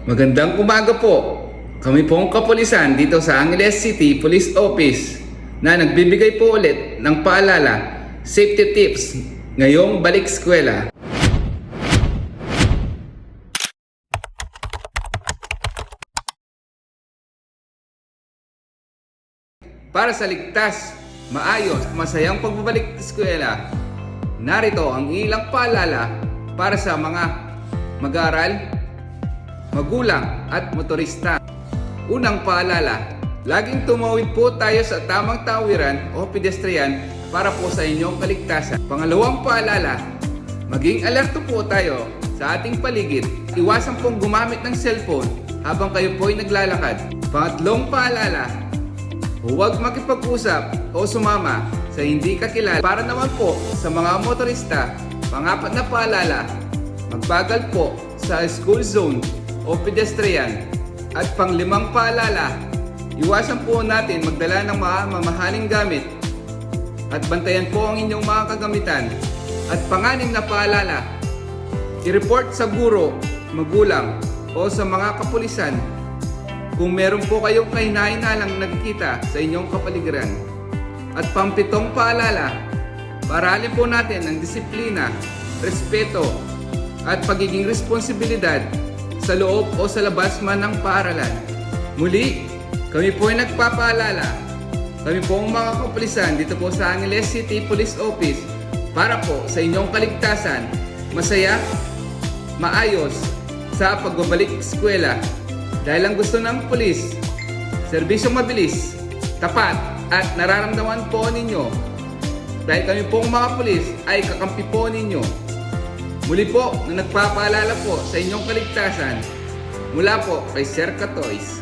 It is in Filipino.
Magandang umaga po. Kami po ang kapulisan dito sa Angeles City Police Office na nagbibigay po ulit ng paalala, safety tips ngayong balik eskwela. Para sa ligtas, maayos, masayang pagbabalik sa eskwela, narito ang ilang paalala para sa mga mag-aaral, magulang at motorista. Unang paalala, laging tumawid po tayo sa tamang tawiran o pedestrian para po sa inyong kaligtasan. Pangalawang paalala, maging alerto po tayo sa ating paligid. Iwasan pong gumamit ng cellphone habang kayo po ay naglalakad. Pangatlong paalala, huwag makipag-usap o sumama sa hindi kakilala. Para naman po sa mga motorista, pangapat na paalala, magbagal po sa school zone o pedestrian. At panglimang paalala, iwasan po natin magdala ng mga mamahaling gamit at bantayan po ang inyong mga kagamitan. At panganim na paalala, i-report sa guro, magulang o sa mga kapulisan kung meron po kayong kahina-hinalang nakikita sa inyong kapaligiran. At pampitong paalala, paralin po natin ang disiplina, respeto at pagiging responsibilidad sa loob o sa labas man ng paaralan. Muli, kami po ay nagpapaalala. Kami po ang mga kapulisan dito po sa Angeles City Police Office para po sa inyong kaligtasan, masaya, maayos sa pagbabalik eskwela. Dahil ang gusto ng pulis, serbisyong mabilis, tapat at nararamdaman po ninyo. Dahil kami pong mga pulis ay kakampi po ninyo. Muli po na nagpapaalala po sa inyong kaligtasan mula po kay Sir Katoys.